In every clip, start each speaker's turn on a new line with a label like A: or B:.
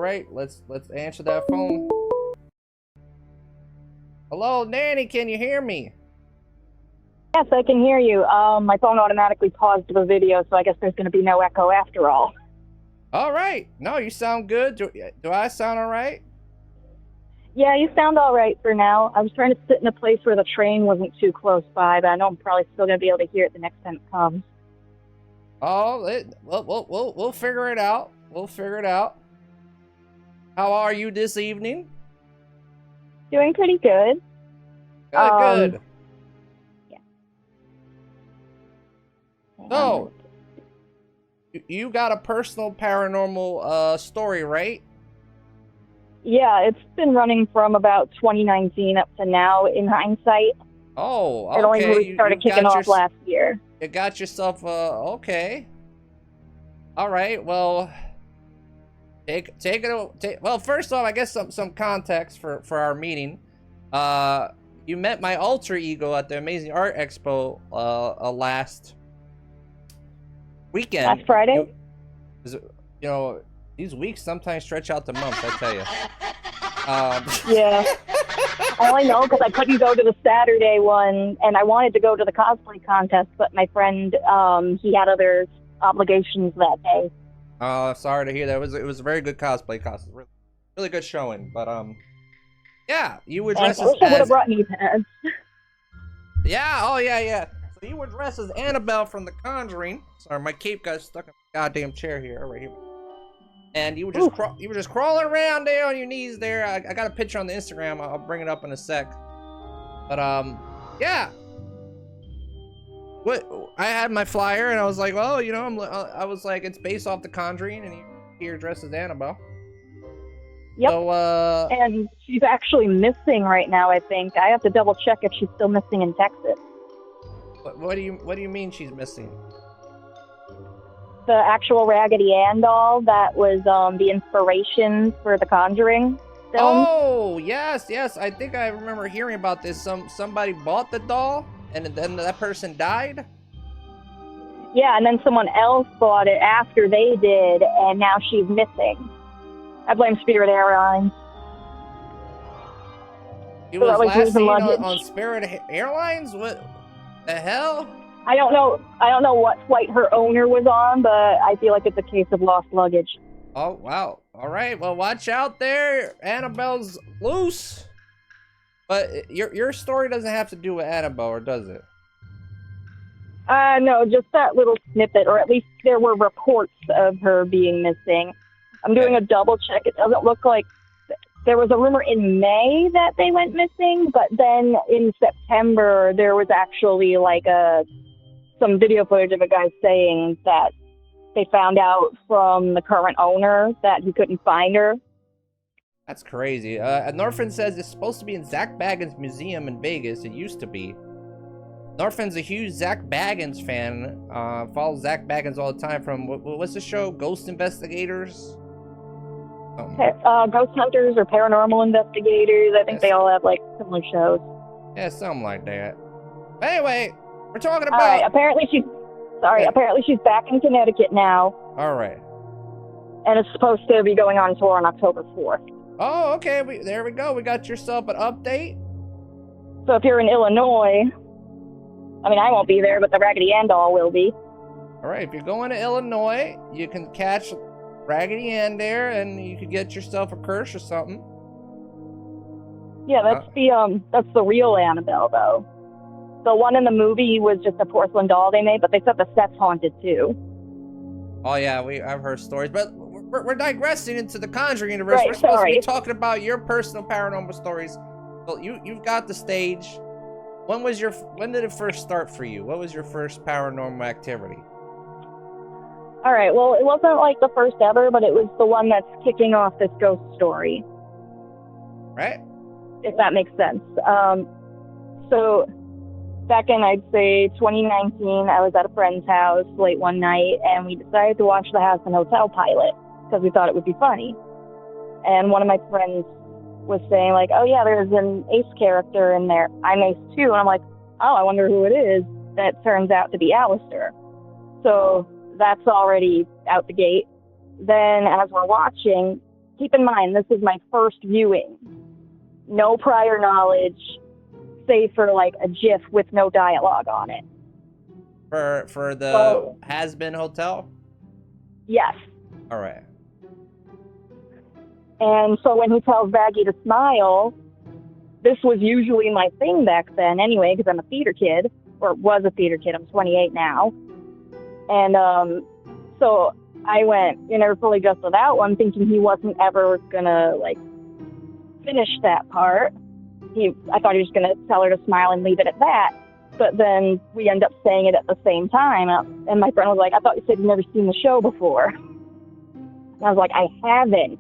A: right, let's answer that phone. Hello, Nanny, can you hear me?
B: Yes, I can hear you. My phone automatically paused the video, so I guess there's going to be no echo after all.
A: All right. No, you sound good. Do I sound all right?
B: Yeah, you sound all right for now. I was trying to sit in a place where the train wasn't too close by, but I know I'm probably still going to be able to hear it the next time it comes.
A: Oh, we'll figure it out. We'll figure it out. How are you this evening?
B: Doing pretty good.
A: Good.
B: Yeah.
A: So, you got a personal paranormal story, right?
B: Yeah, it's been running from about 2019 up to now in hindsight.
A: Oh, okay.
B: It only really started kicking off last year.
A: You got yourself okay. All right. Well, well, first off, I guess some context for our meeting. You met my alter ego at the Amazing Art Expo last weekend.
B: Last Friday?
A: You know, these weeks sometimes stretch out to months, I tell you.
B: Yeah. I only know because I couldn't go to the Saturday one, and I wanted to go to the cosplay contest, but my friend, he had other obligations that day.
A: Sorry to hear that. It was a very good cosplay contest. Really good showing. But yeah, you were dressed as.
B: I wish I would have brought knee pads.
A: Yeah. Oh yeah. So you were dressed as Annabelle from The Conjuring. Sorry, my cape got stuck in the goddamn chair here, right here. And you were just crawling around there on your knees there. I got a picture on the Instagram. I'll bring it up in a sec. But yeah. What I had my flyer and I was like, well, you know, I was like, it's based off The Conjuring, and you're dressed as Annabelle.
B: Yep.
A: So,
B: and she's actually missing right now, I think. I have to double check if she's still missing in Texas.
A: What do you mean she's missing?
B: The actual Raggedy Ann doll that was the inspiration for the Conjuring film.
A: Oh, yes. I think I remember hearing about this. Somebody bought the doll and then that person died?
B: Yeah, and then someone else bought it after they did, and now she's missing. I blame Spirit Airlines.
A: She was last seen on Spirit Airlines? What the hell?
B: I don't know what flight her owner was on, but I feel like it's a case of lost luggage.
A: Oh, wow. All right. Well, watch out there. Annabelle's loose. But your story doesn't have to do with Annabelle, or does it?
B: No, just that little snippet, or at least there were reports of her being missing. I'm doing a double check. It doesn't look like there was a rumor in May that they went missing, but then in September there was actually like some video footage of a guy saying that they found out from the current owner that he couldn't find her.
A: That's crazy. Norfin says it's supposed to be in Zach Baggins Museum in Vegas. It used to be. Norfin's a huge Zach Baggins fan. Follows Zach Baggins all the time from, what's the show? Ghost Investigators?
B: Ghost Hunters or Paranormal Investigators. I think they all have like similar shows.
A: Yeah, something like that. But anyway, we're talking about...
B: All right, apparently she's back in Connecticut now.
A: All right.
B: And it's supposed to be going on tour on October 4th.
A: Oh, okay. There we go. We got yourself an update.
B: So if you're in Illinois, I mean, I won't be there, but the Raggedy Ann doll will be.
A: All right, if you're going to Illinois, you can catch Raggedy Ann there, and you could get yourself a curse or something.
B: Yeah, that's the real Annabelle, though. The one in the movie was just a porcelain doll they made, but they said the set's haunted too.
A: Oh yeah, I've heard stories, but we're digressing into the Conjuring universe.
B: Right,
A: we're supposed to be talking about your personal paranormal stories. Well, you've got the stage. When did it first start for you? What was your first paranormal activity?
B: All right, well, it wasn't like the first ever, but it was the one that's kicking off this ghost story.
A: Right.
B: If that makes sense. So back in, I'd say 2019, I was at a friend's house late one night, and we decided to watch the House and Hotel pilot because we thought it would be funny. And one of my friends was saying, like, oh, yeah, there's an Ace character in there. I'm Ace, too. And I'm like, oh, I wonder who it is. That turns out to be Alistair. So that's already out the gate. Then as we're watching, keep in mind, this is my first viewing. No prior knowledge, save for like a GIF with no dialogue on it.
A: For the has-been hotel?
B: Yes.
A: All right.
B: And so when he tells Baggy to smile, this was usually my thing back then anyway, because I'm a theater kid, or was a theater kid. I'm 28 now. And so I went, never fully dressed for that one, thinking he wasn't ever gonna like finish that part. I thought he was gonna tell her to smile and leave it at that. But then we end up saying it at the same time, and my friend was like, "I thought you said you'd never seen the show before." And I was like, "I haven't.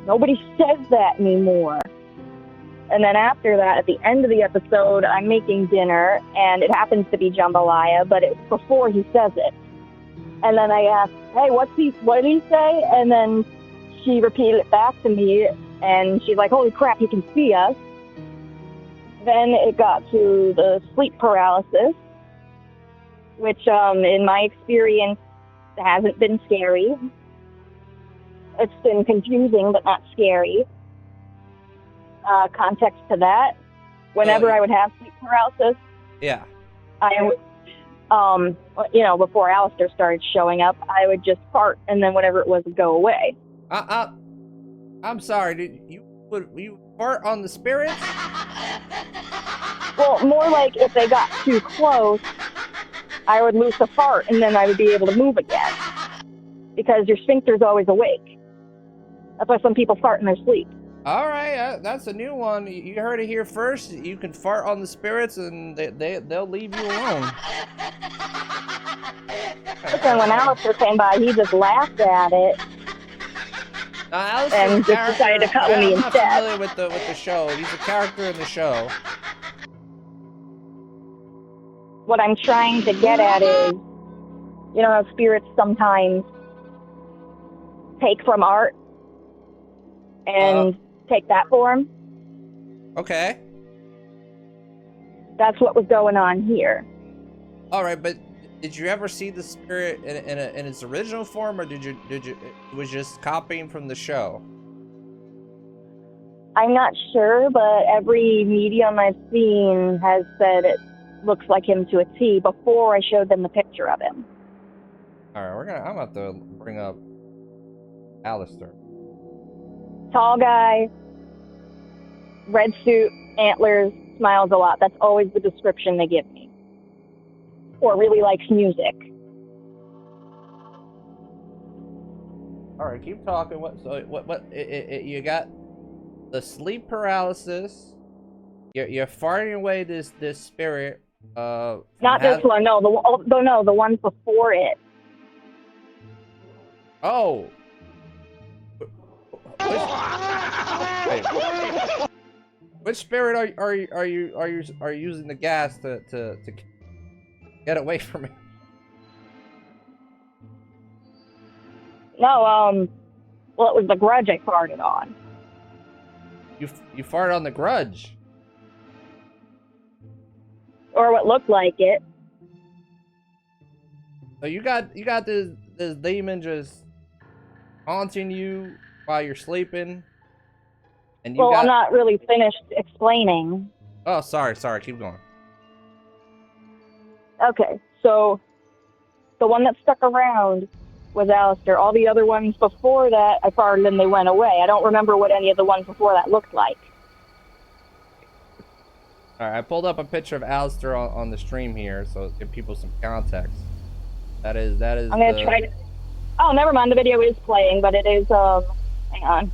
B: Nobody says that anymore." And then after that, at the end of the episode, I'm making dinner, and it happens to be jambalaya, but it's before he says it. And then I asked, "Hey, what did he say?" And then she repeated it back to me, and she's like, "Holy crap, he can see us." Then it got to the sleep paralysis, which in my experience hasn't been scary. It's been confusing, but not scary. Context to that, whenever I would have sleep paralysis,
A: yeah,
B: I would, before Alistair started showing up, I would just fart, and then whatever it was would go away.
A: I'm sorry, did you fart on the spirits?
B: Well, more like if they got too close, I would loose a fart, and then I would be able to move again, because your sphincter's always awake. That's why some people fart in their sleep.
A: All right, that's a new one. You heard it here first. You can fart on the spirits, and they'll leave you alone.
B: Listen, when Alistair came by, he just laughed at it. And just decided to cut with me instead.
A: I'm not familiar with the show. He's a character in the show.
B: What I'm trying to get at is, how spirits sometimes take from art and take that form.
A: Okay.
B: That's what was going on here.
A: All right, but did you ever see the spirit in its original form, or did you it was just copying from the show?
B: I'm not sure, but every medium I've seen has said it looks like him to a T before I showed them the picture of him.
A: All right, I'm about to bring up Alistair.
B: Tall guy, red suit, antlers, smiles a lot. That's always the description they give me. Or really likes music.
A: All right, keep talking. What you got? The sleep paralysis. You're farting away this spirit.
B: Not this one. No, the one before it.
A: Oh. Which spirit are you using the gas to get away from me?
B: No, well, it was the grudge I farted on.
A: You farted on the grudge?
B: Or what looked like it.
A: So you got this demon just haunting you while you're sleeping, and
B: I'm not really finished explaining.
A: Oh, sorry, keep going.
B: Okay, so the one that stuck around was Alistair. All the other ones before that, I farted and they went away. I don't remember what any of the ones before that looked like.
A: All right, I pulled up a picture of Alistair on the stream here, so give people some context. That is.
B: I'm gonna try to. Oh, never mind. The video is playing, but it is. Hang on.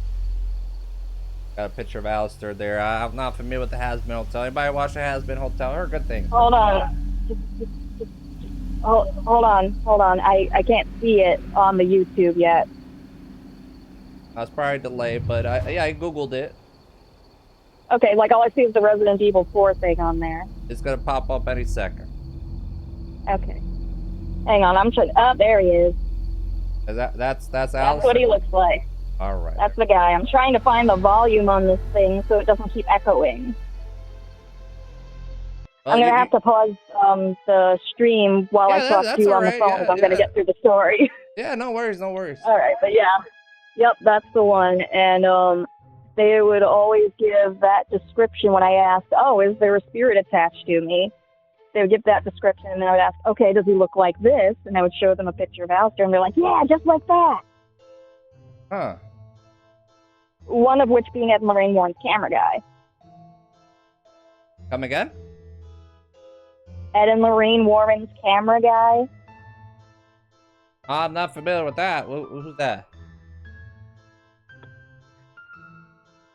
A: Got a picture of Alistair there. I'm not familiar with the Has-Been Hotel. Anybody watch the Has-Been Hotel? Heard good things.
B: Hold on. Hold on. I can't see it on the YouTube yet.
A: That's probably delayed, but I googled it.
B: Okay, like all I see is the Resident Evil 4 thing on there.
A: It's gonna pop up any second.
B: Okay. Hang on, I'm trying. Oh, there he is.
A: That's Alistair?
B: That's what he looks like.
A: All right.
B: That's the guy. I'm trying to find the volume on this thing so it doesn't keep echoing.
A: Well,
B: I'm going to have to pause the stream while I talk to you on the phone if I'm going to get through the story.
A: Yeah, no worries.
B: All right, but yeah. Yep, that's the one. And they would always give that description when I asked, "Oh, is there a spirit attached to me?" They would give that description, and then I would ask, "Okay, does he look like this?" And I would show them a picture of Alistair, and they're like, "Yeah, just like that."
A: Huh.
B: One of which being Ed Lorraine Warren's camera guy.
A: Come again?
B: Ed and Lorraine Warren's camera guy.
A: I'm not familiar with that. Who's that?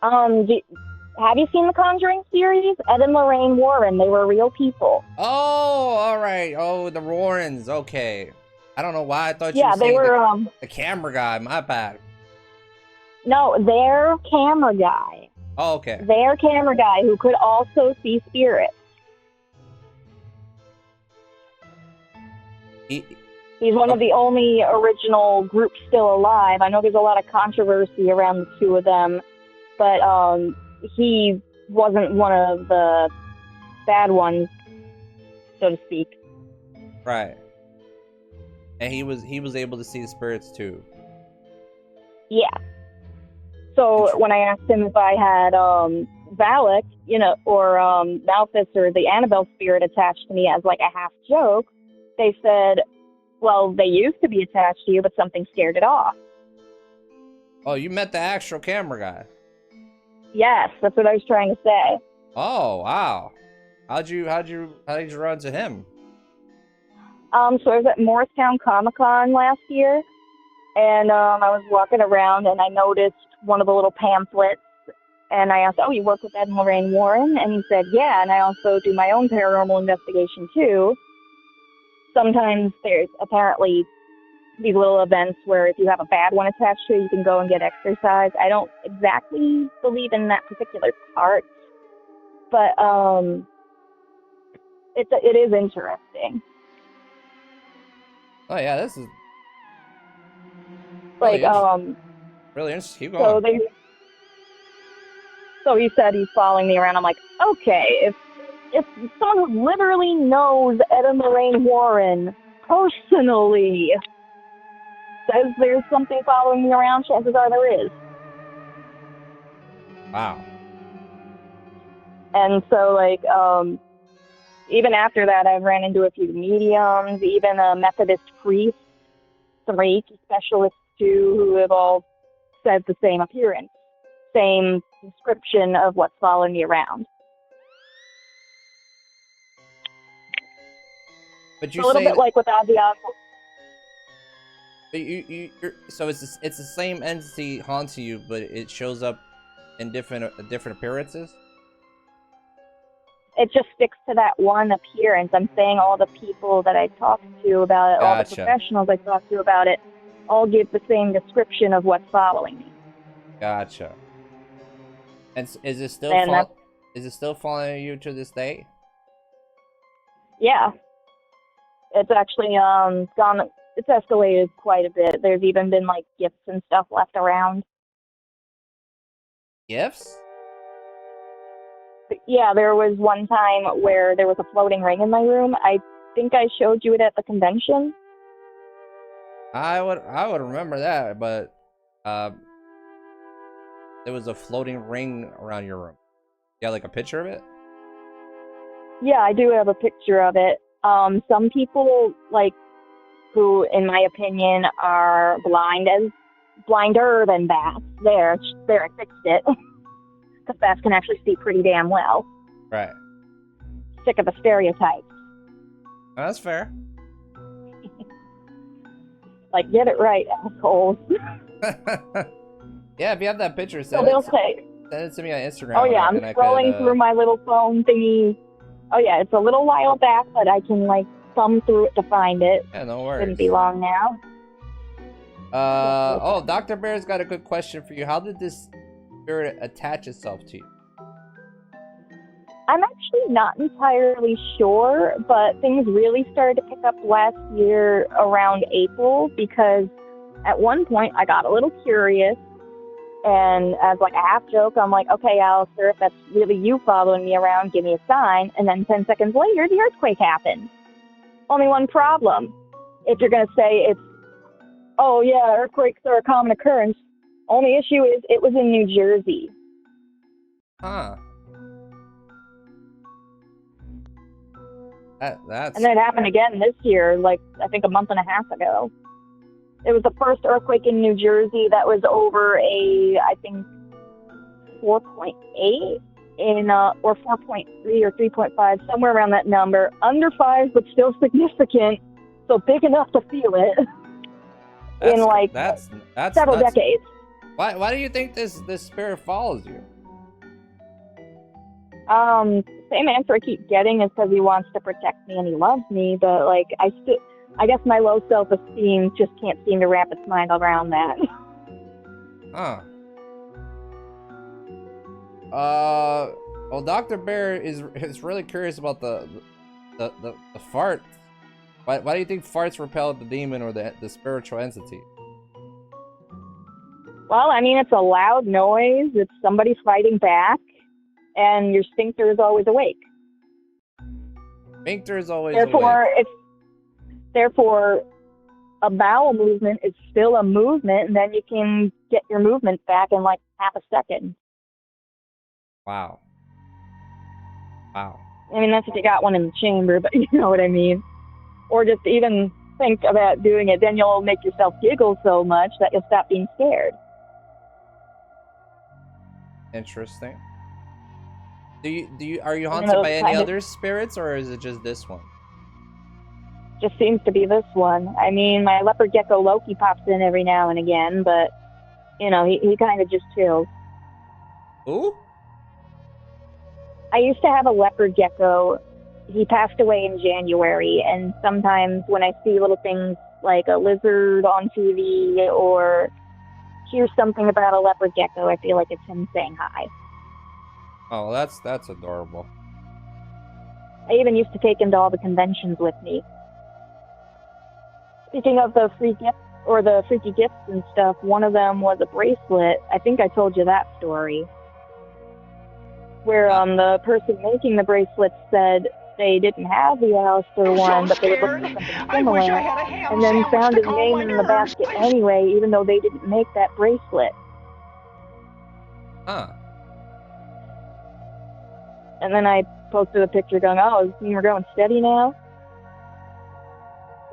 B: Have you seen the Conjuring series? Ed and Lorraine Warren, they were real people.
A: Oh, all right. Oh, the Warrens. Okay. I don't know why I thought you
B: Yeah,
A: were
B: they
A: saying
B: were,
A: the camera guy. My bad.
B: no, their camera guy.
A: Oh, okay.
B: Their camera guy who could also see spirits. He's one of the only original groups still alive. I know there's a lot of controversy around the two of them, but he wasn't one of the bad ones, so to speak.
A: Right. And he was able to see the spirits too.
B: Yeah. So when I asked him if I had Valak, or Malthus or the Annabelle spirit attached to me as like a half joke, they said, well, they used to be attached to you, but something scared it off.
A: Oh, you met the actual camera guy.
B: Yes, that's what I was trying to say.
A: Oh, wow. How'd you run to him?
B: So I was at Morristown Comic-Con last year, and I was walking around, and I noticed one of the little pamphlets, and I asked, "Oh, you work with Ed and Lorraine Warren?" And he said, "Yeah, and I also do my own paranormal investigation, too." Sometimes there's apparently these little events where if you have a bad one attached to you, you can go and get exercise. I don't exactly believe in that particular part, but it is interesting.
A: Oh yeah, this is
B: Like
A: really interesting. Keep going.
B: So he said he's following me around. I'm like, okay, if someone who literally knows Ed and Lorraine Warren personally says there's something following me around, chances are there is.
A: Wow.
B: And so, like, even after that, I've ran into a few mediums, even a Methodist priest, some Reiki specialists, too, who have all said the same appearance, same description of what's following me around.
A: But you
B: a little bit like with Ozzy Osbourne.
A: So it's the same entity haunting you, but it shows up in different appearances.
B: It just sticks to that one appearance. I'm saying all the people that I talked to about it, all the professionals I talked to about it, all give the same description of what's following me.
A: Gotcha. And is it still following you to this day?
B: Yeah. It's actually it's escalated quite a bit. There's even been like gifts and stuff left around.
A: Gifts?
B: Yeah, there was one time where there was a floating ring in my room. I think I showed you it at the convention.
A: I would remember that, but there was a floating ring around your room. You got like a picture of it?
B: Yeah, I do have a picture of it. Some people, like, who, in my opinion, are blinder than bats. There, I fixed it. Because bats can actually see pretty damn well.
A: Right.
B: Sick of the stereotypes.
A: That's fair.
B: Like, get it right, assholes.
A: Yeah, if you have that picture, send it to me on Instagram.
B: Oh yeah, I'm scrolling through my little phone thingy. Oh yeah, it's a little while back, but I can like thumb through it to find it.
A: Yeah, no worries.
B: Shouldn't be long now.
A: Oh, Dr. Bear's got a good question for you. How did this spirit attach itself to you?
B: I'm actually not entirely sure, but things really started to pick up last year around April because at one point I got a little curious, and as like a half joke, I'm like, okay, Alistair, if that's really you following me around, give me a sign. And then 10 seconds later, the earthquake happened. Only one problem. If you're going to say it's, oh yeah, earthquakes are a common occurrence, Only issue is it was in New Jersey.
A: Huh. That's...
B: And then it happened again this year, like, I think a month and a half ago. It was the first earthquake in New Jersey that was over I think, 4.8 or 4.3 or 3.5, somewhere around that number. Under 5, but still significant, so big enough to feel it in, like, several decades.
A: Why do you think this spirit follows you?
B: Same answer I keep getting is because he wants to protect me and he loves me, but, like, I guess my low self-esteem just can't seem to wrap its mind around that.
A: Huh. Well, Dr. Bear is really curious about the farts. Why do you think farts repel the demon or the spiritual entity?
B: Well, I mean, it's a loud noise. It's somebody fighting back, and your sphincter is always awake.
A: Sphincter is always awake.
B: Therefore, a bowel movement is still a movement, and then you can get your movement back in like half a second.
A: Wow.
B: I mean, that's if you got one in the chamber, but you know what I mean. Or just even think about doing it, then you'll make yourself giggle so much that you'll stop being scared.
A: Interesting. Are you haunted by any other spirits, or is it just this one?
B: Just seems to be this one. I mean, my leopard gecko Loki pops in every now and again, but, you know, he kind of just chills.
A: Who?
B: I used to have a leopard gecko. He passed away in January, and sometimes when I see little things like a lizard on TV or hear something about a leopard gecko, I feel like it's him saying hi.
A: Oh, that's adorable.
B: I even used to take him to all the conventions with me. Speaking of the free gifts or the freaky gifts and stuff, one of them was a bracelet. I think I told you that story. Where the person making the bracelet said they didn't have the Alistair one, but they were looking for something similar, and then found his name in the basket anyway, even though they didn't make that bracelet.
A: Huh.
B: And then I posted a picture going, oh, does this mean we're going steady now?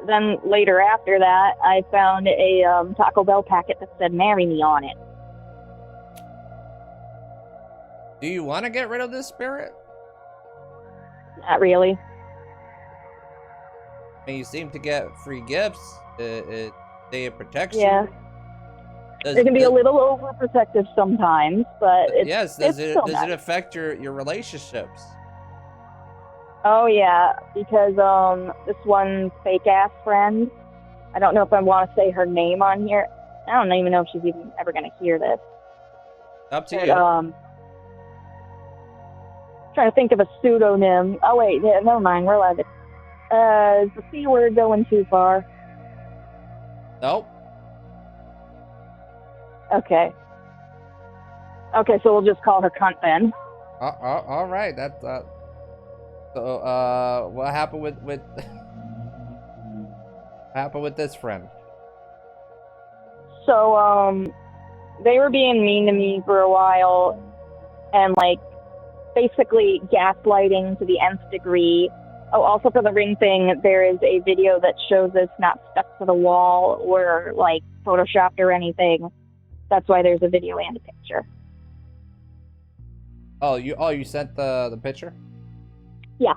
B: Then later after that, I found a Taco Bell packet that said marry me on it.
A: Do you want to get rid of this spirit?
B: Not really.
A: I mean, you seem to get free gifts. It protects you.
B: Yeah. It can be a little overprotective sometimes, but
A: does it affect your relationships?
B: Oh yeah, because this one fake ass friend, I don't know if I want to say her name on here. I don't even know if she's even ever gonna hear this.
A: Up to you.
B: Trying to think of a pseudonym. Oh wait, yeah, never mind. We're allowed to. Is the C word going too far?
A: Nope.
B: Okay, so we'll just call her cunt then.
A: All right. So, what happened with what happened with this friend?
B: So, they were being mean to me for a while, and like basically gaslighting to the nth degree. Oh, also for the ring thing, there is a video that shows it's not stuck to the wall or like photoshopped or anything. That's why there's a video and a picture.
A: Oh, you sent the picture?
B: Yeah.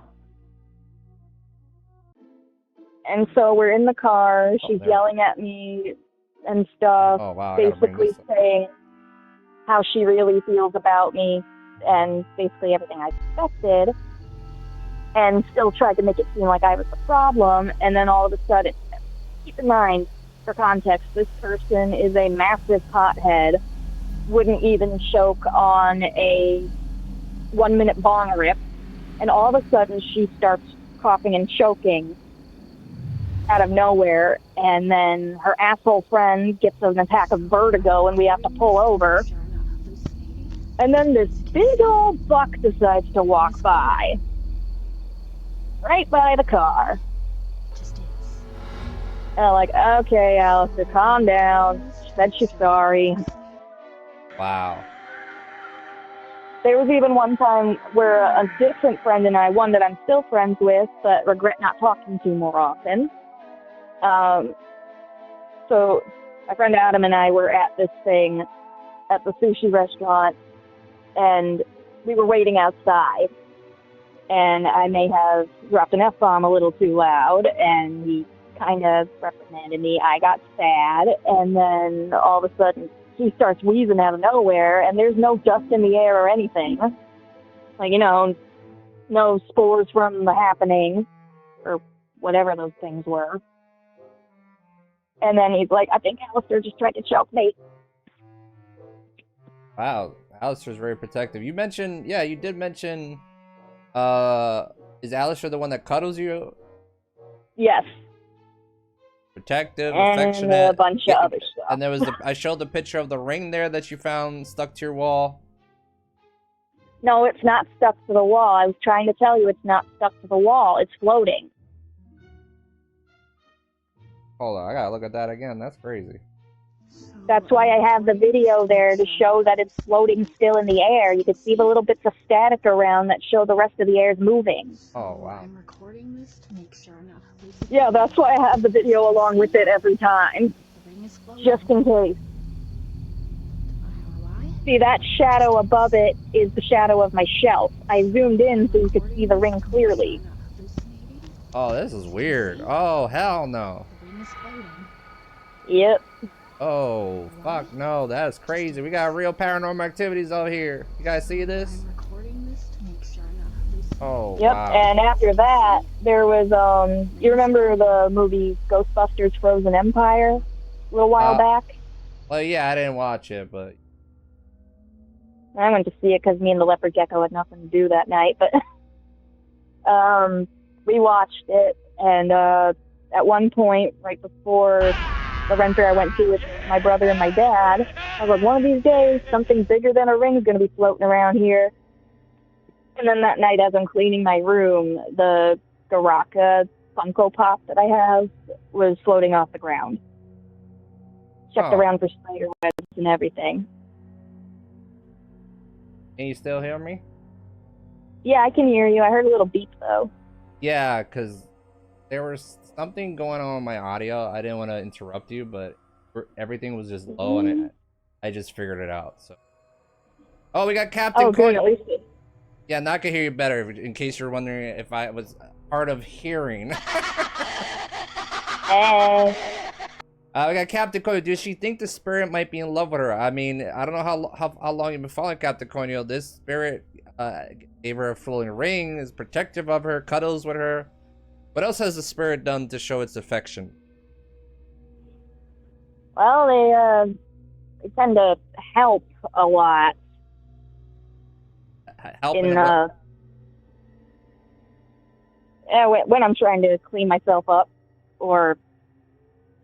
B: And so we're in the car. She's yelling at me and stuff.
A: Oh, wow,
B: basically saying how she really feels about me and basically everything I expected. And still tried to make it seem like I was the problem. And then all of a sudden, keep in mind, for context, this person is a massive pothead, wouldn't even choke on a 1-minute bong rip. And all of a sudden, she starts coughing and choking out of nowhere. And then her asshole friend gets an attack of vertigo and we have to pull over. And then this big old buck decides to walk by. Right by the car. And I'm like, okay, Alistair, calm down. She said she's sorry.
A: Wow.
B: There was even one time where a different friend and I, one that I'm still friends with, but regret not talking to more often. So my friend Adam and I were at this thing at the sushi restaurant, and we were waiting outside. And I may have dropped an F-bomb a little too loud, and he kind of reprimanded me. I got sad, and then all of a sudden he starts wheezing out of nowhere, and there's no dust in the air or anything. Like, no spores from the happening, or whatever those things were. And then he's like, I think Alistair just tried to choke me.
A: Wow. Alistair's very protective. You did mention, is Alistair the one that cuddles you?
B: Yes.
A: Protective,
B: and
A: affectionate.
B: a bunch of other stuff.
A: And there was I showed the picture of the ring there that you found stuck to your wall.
B: No, it's not stuck to the wall. I was trying to tell you it's not stuck to the wall. It's floating.
A: Hold on, I gotta look at that again. That's crazy.
B: That's why I have the video there to show that it's floating still in the air. You can see the little bits of static around that show the rest of the air is moving.
A: Oh, wow.
C: I'm recording this to make sure I'm not
B: Yeah, that's why I have the video along with it every time.
C: The ring is floating.
B: Just in case. See, that shadow above it is the shadow of my shelf. I zoomed in so you could see the ring clearly.
A: Oh, this is weird. Oh, hell no.
C: The ring is floating.
B: Yep.
A: Oh, fuck no. That's crazy. We got real paranormal activities out here. You guys see this?
C: I'm recording this to make sure I'm not hallucinating.
A: Oh,
B: Yep,
A: wow.
B: and after that, there was, you remember the movie Ghostbusters Frozen Empire a little while back?
A: Well, yeah, I didn't watch it, but...
B: I went to see it because me and the leopard gecko had nothing to do that night, but we watched it, and at one point, right before the renter I went to with my brother and my dad, I was like, one of these days, something bigger than a ring is going to be floating around here. And then that night, as I'm cleaning my room, the Garaka Funko Pop that I have was floating off the ground. Checked around for spider webs and everything.
A: Can you still hear me?
B: Yeah, I can hear you. I heard a little beep, though.
A: Yeah, because there was something going on with my audio. I didn't want to interrupt you, but everything was just low, and I just figured it out. So, we got Captain
B: good,
A: Coin.
B: at least
A: Yeah, now I can hear you better, in case you're wondering if I was hard of hearing. We got Captain Coin. Does she think the spirit might be in love with her? I mean, I don't know how long you've been following Captain Coin. This spirit gave her a floating ring, is protective of her, cuddles with her. What else has the spirit done to show its affection?
B: Well, they tend to help a lot.
A: Help
B: when I'm trying to clean myself up, or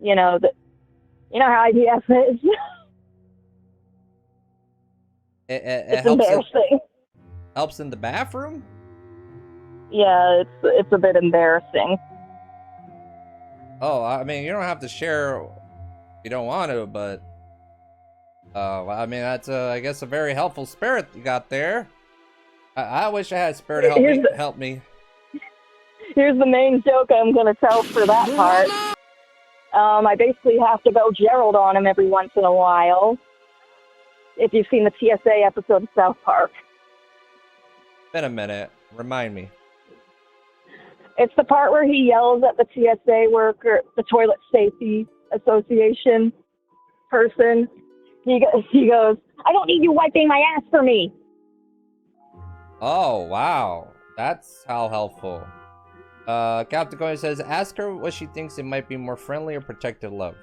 B: you know how IDF is.
A: It's
B: embarrassing.
A: Helps in the bathroom?
B: Yeah, it's a bit embarrassing.
A: Oh, I mean, you don't have to share if you don't want to, but I mean, that's I guess a very helpful spirit you got there. I wish I had a spirit to help me.
B: Here's the main joke I'm going to tell for that part. I basically have to go Gerald on him every once in a while. If you've seen the TSA episode of South Park.
A: Been a minute. Remind me.
B: It's the part where he yells at the TSA worker, the Toilet Safety Association person. He goes, I don't need you wiping my ass for me.
A: Oh, wow. That's how helpful. Captain Coin says, ask her what she thinks it might be, more friendly or protective love.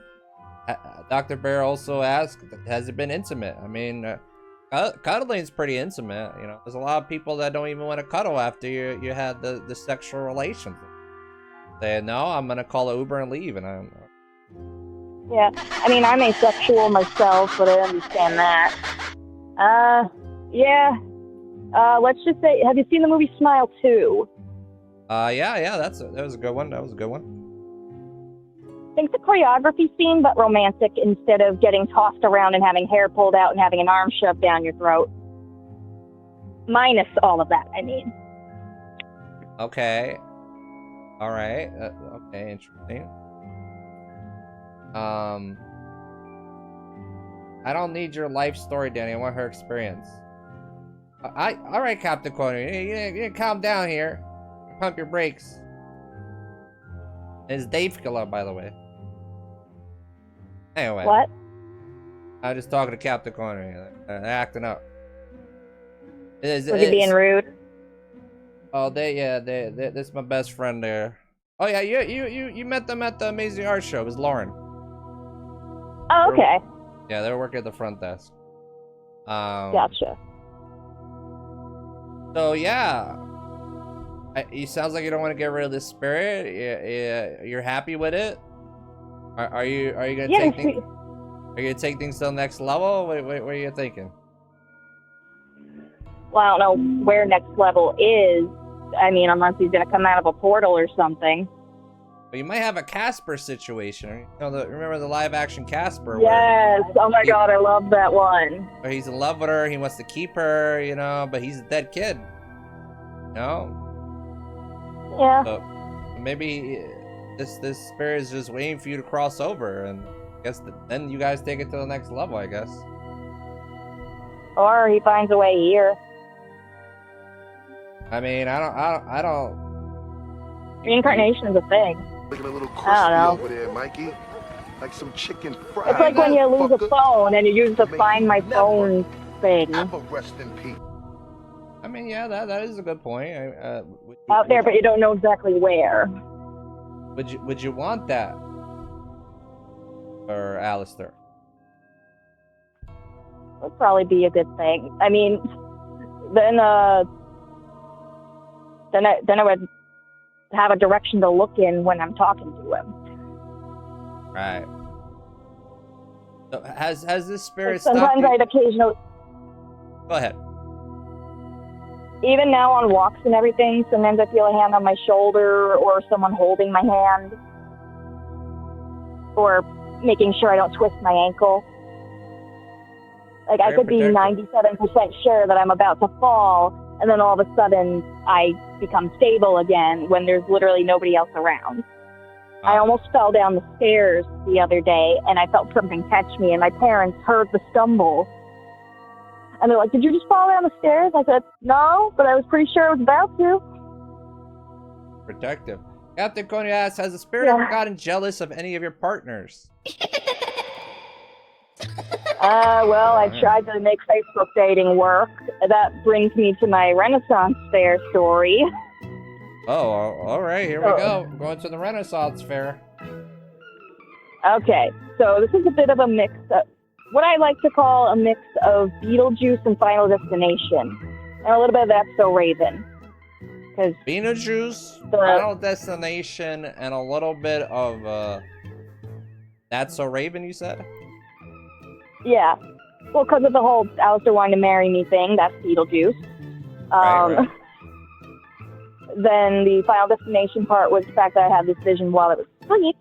A: Dr. Bear also asked, has it been intimate? I mean, cuddling's pretty intimate. There's a lot of people that don't even want to cuddle after you had the sexual relations. Say, no, I'm going to call an Uber and leave. And
B: Yeah, I mean, I'm asexual myself, but I understand that. Yeah. Let's just say, have you seen the movie Smile 2?
A: Yeah, that was a good one.
B: think the choreography scene, but romantic instead of getting tossed around and having hair pulled out and having an arm shoved down your throat. Minus all of that, I mean.
A: Okay. All right. Okay, interesting. I don't need your life story, Danny. I want her experience. All right, Captain Corner. You calm down here. Pump your brakes. It's Dave Killer, by the way. Anyway.
B: What?
A: I was just talking to Captain Corner. They're acting up.
B: Was he being rude?
A: Oh, this is my best friend there. Oh yeah, you met them at the Amazing Art Show. It was Lauren.
B: Oh, okay.
A: Yeah, they were working at the front desk.
B: Gotcha.
A: So yeah, it sounds like you don't want to get rid of this spirit. Yeah, you're happy with it. Are you gonna take things? Are you gonna take things to the next level? What are you thinking?
B: Well, I don't know where next level is. I mean, unless he's gonna come out of a portal or something.
A: But you might have a Casper situation. You know, remember the live action Casper?
B: Yes. Oh my God, I love that one.
A: Where he's in love with her. He wants to keep her, you know, but he's a dead kid. You know?
B: Yeah.
A: So maybe this spirit is just waiting for you to cross over, and I guess then you guys take it to the next level, I guess.
B: Or he finds a way here.
A: I mean, I don't.
B: Reincarnation is a thing.
D: Looking a little
B: I
D: crispy
B: don't know.
D: over there, Mikey. Like some chicken fried.
B: It's like when you lose a phone and you use the Find My Phone thing.
D: Have a rest in peace.
A: I mean, yeah, that is a good point.
B: Out there, but you don't know exactly where.
A: Would you want that, or Alistair?
B: Would probably be a good thing. I mean, then I would have a direction to look in when I'm talking to him.
A: Right. So has this spirit
B: Sometimes I'd occasionally.
A: Go ahead.
B: Even now on walks and everything, sometimes I feel a hand on my shoulder or someone holding my hand, or making sure I don't twist my ankle. Like I could be 97% sure that I'm about to fall, and then all of a sudden I become stable again when there's literally nobody else around. I almost fell down the stairs the other day, and I felt something catch me, and my parents heard the stumble. And they're like, "Did you just fall down the stairs?" I said, "No, but I was pretty sure I was about to."
A: Protective. Captain Coney asks, has the spirit ever gotten jealous of any of your partners?
B: Well, I tried to make Facebook dating work. That brings me to my Renaissance Fair story.
A: Oh, all right, here we go. We're going to the Renaissance Fair.
B: Okay, so this is a bit of a mix of what I like to call a mix of Beetlejuice and Final Destination, and a little bit of That's So Raven.
A: Beetlejuice, Final Destination, and a little bit of That's So Raven, you said?
B: Yeah. Well, because of the whole Alistair wanting to marry me thing, that's Beetlejuice.
A: Right.
B: Then the Final Destination part was the fact that I had this vision while it was asleep.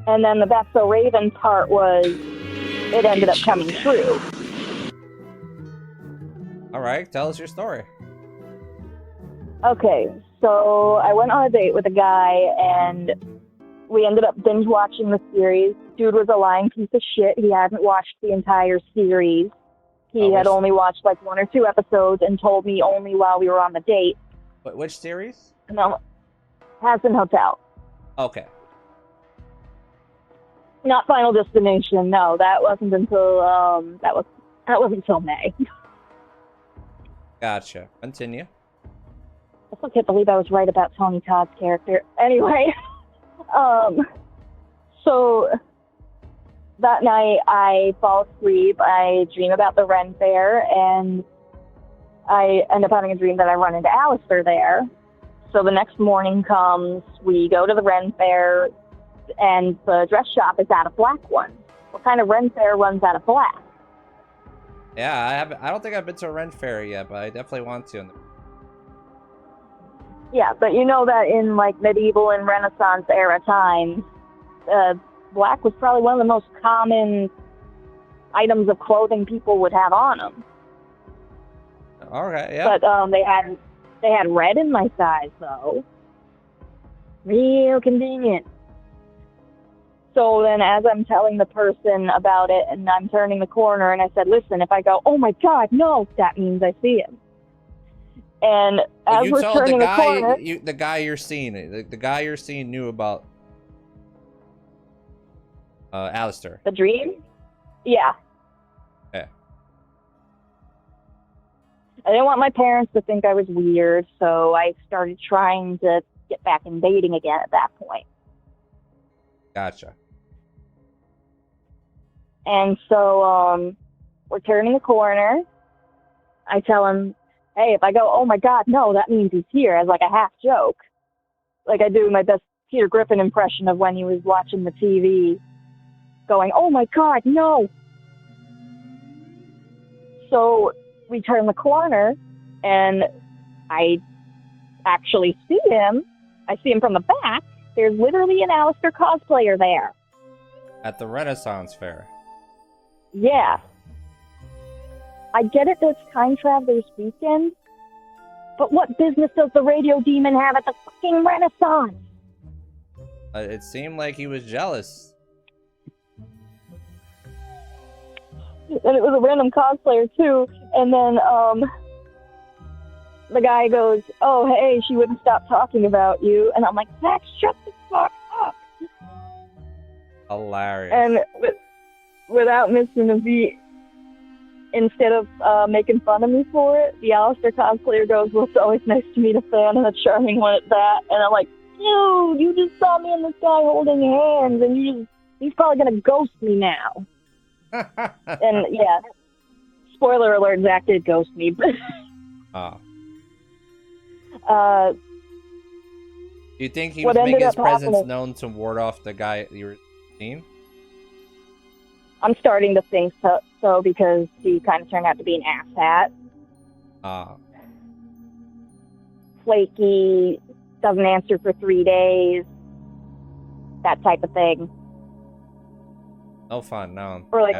B: And then the That's So Raven part was it ended up coming true.
A: All right, tell us your story.
B: Okay, so I went on a date with a guy, and we ended up binge watching the series. Dude was a lying piece of shit. He hadn't watched the entire series. He had only watched like 1 or 2 episodes and told me only while we were on the date.
A: Which series?
B: No, Hassan Hotel.
A: Okay.
B: Not Final Destination. No, that wasn't until that wasn't until May.
A: Gotcha. Continue.
B: I still can't believe I was right about Tony Todd's character. Anyway, so that night I fall asleep. I dream about the Ren Fair, and I end up having a dream that I run into Alistair there. So the next morning comes, we go to the Ren Fair, and the dress shop is out of black ones. What kind of Ren Fair runs out of black?
A: Yeah, I don't think I've been to a Ren Fair yet, but I definitely want to.
B: Yeah, but you know that in like medieval and Renaissance era times, black was probably one of the most common items of clothing people would have on them.
A: Okay, yeah.
B: But they had red in my size though. Real convenient. So then as I'm telling the person about it and I'm turning the corner and I said, listen, if I go, oh my God, no, that means I see him. And as we're turning the corner,
A: the guy you're seeing, the guy you're seeing knew about Alistair.
B: the dream, yeah.
A: Yeah.
B: I didn't want my parents to think I was weird, so I started trying to get back in dating again at that point.
A: Gotcha.
B: And so we're turning the corner. I tell him, hey, if I go, oh my God, no, that means he's here, as like a half joke. Like I do my best Peter Griffin impression of when he was watching the TV, going, oh my God, no. So we turn the corner and I actually see him. I see him from the back. There's literally an Alistair cosplayer there.
A: At the Renaissance Fair.
B: Yeah. I get it that it's Time Travelers Weekend, but what business does the radio demon have at the fucking Renaissance?
A: It seemed like he was jealous.
B: And it was a random cosplayer too. And then the guy goes, oh, hey, she wouldn't stop talking about you. And I'm like, Zach, shut the fuck up.
A: Hilarious.
B: And without missing a beat, instead of making fun of me for it, the Alistair cosplayer goes, well, it's always nice to meet a fan and a charming one at that. And I'm like, dude, you just saw me and this guy holding hands, and he's probably going to ghost me now. And, yeah, spoiler alert, Zach did ghost me. But
A: do you think he was making his presence known to ward off the guy you were seeing?
B: I'm starting to think so because he kind of turned out to be an asshat. Flaky, doesn't answer for 3 days, that type of thing.
A: No fun, no.
B: Or like,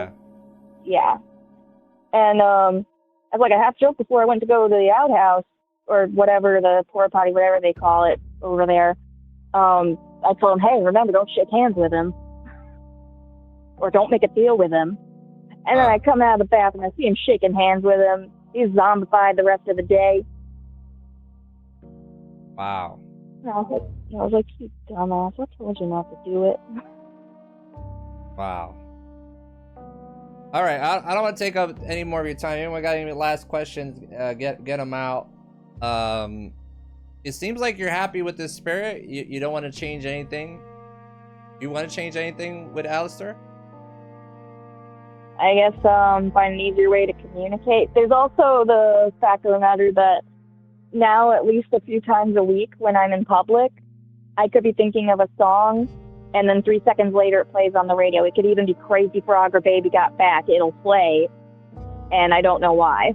B: yeah. And as like a half joke before I went to go to the outhouse, or whatever, the porta potty, whatever they call it over there, I told him, hey, remember, don't shake hands with him. Or don't make a deal with him. And then I come out of the bathroom, I see him shaking hands with him. He's zombified the rest of the day.
A: Wow.
B: And I was like, you dumbass, I told you not to do it.
A: Wow. All right, I don't want to take up any more of your time. Anyone got any last questions? Get them out. It seems like you're happy with this spirit. You don't want to change anything. You want to change anything with Alistair?
B: I guess find an easier way to communicate. There's also the fact of the matter that now, at least a few times a week when I'm in public, I could be thinking of a song, and then 3 seconds later it plays on the radio. It could even be Crazy Frog or Baby Got Back. It'll play, and I don't know why.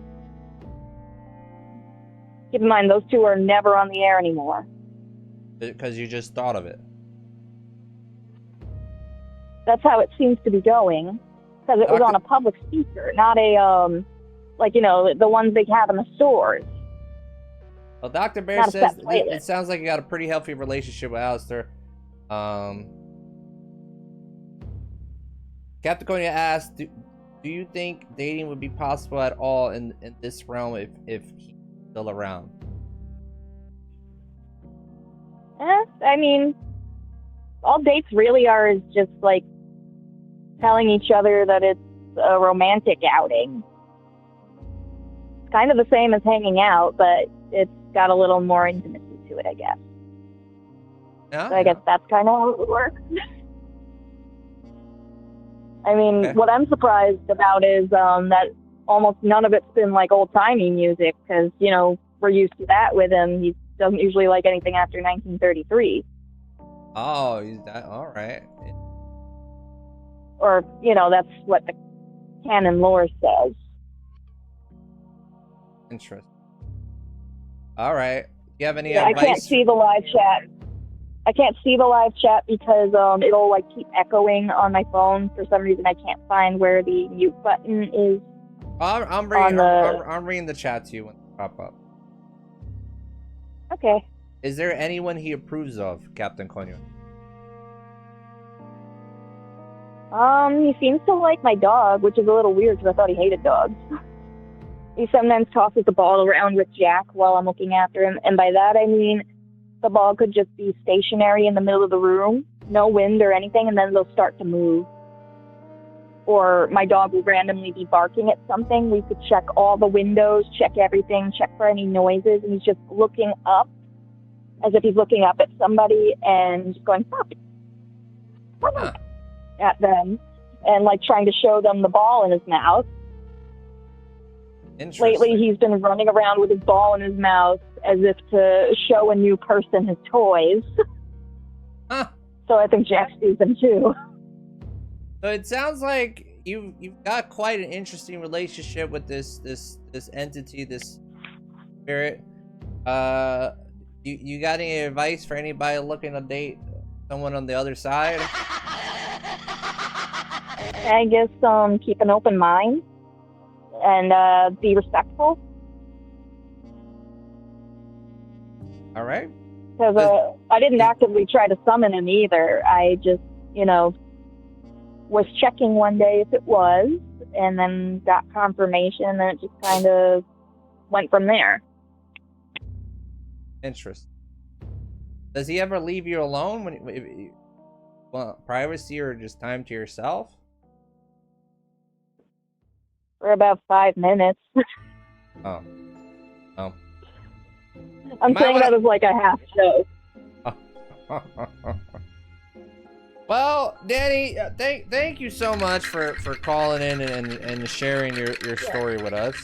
B: Keep in mind, those two are never on the air anymore.
A: Because you just thought of it.
B: That's how it seems to be going. Because it was on a public speaker, not a, like, you know, the ones they have in the stores.
A: Well, Dr. Bear says it sounds like you got a pretty healthy relationship with Alistair. Captain asked, do you think dating would be possible at all in this realm if he's still around?
B: I mean, all dates really are is just like telling each other that it's a romantic outing. It's kind of the same as hanging out, but it's got a little more intimacy to it, I guess.
A: Yeah.
B: So I guess that's kind of how it would work. I mean, what I'm surprised about is that almost none of it's been like old-timey music, because, you know, we're used to that with him. He doesn't usually like anything after 1933.
A: Oh, is that all right?
B: Or, you know, that's what the canon lore says.
A: Interesting. All right. Do you have any
B: I
A: advice?
B: can't see the live chat. I can't see the live chat because it'll like keep echoing on my phone. For some reason, I can't find where the mute button is.
A: I'm reading the chat to you when it pop up.
B: Okay.
A: Is there anyone he approves of, Captain Konyo?
B: He seems to like my dog, which is a little weird because I thought he hated dogs. He sometimes tosses the ball around with Jack while I'm looking after him, and by that I mean the ball could just be stationary in the middle of the room, no wind or anything, and then they'll start to move. Or my dog will randomly be barking at something. We could check all the windows, check everything, check for any noises, and he's just looking up as if he's looking up at somebody and just going, "Stop," at them, and like trying to show them the ball in his mouth. Lately, he's been running around with his ball in his mouth as if to show a new person his toys.
A: Huh.
B: So I think Jack sees them too.
A: So it sounds like you've got quite an interesting relationship with this entity, this spirit. You got any advice for anybody looking to date someone on the other side?
B: I guess keep an open mind and be respectful.
A: All right.
B: Because I didn't actively try to summon him either. I just, was checking one day if it was, and then got confirmation, and it just kind of went from there.
A: Interesting. Does he ever leave you alone when you want privacy or just time to yourself?
B: For about 5 minutes.
A: Oh.
B: I'm saying that was like a half show.
A: Well, Danny, thank you so much for calling in and sharing your story with us.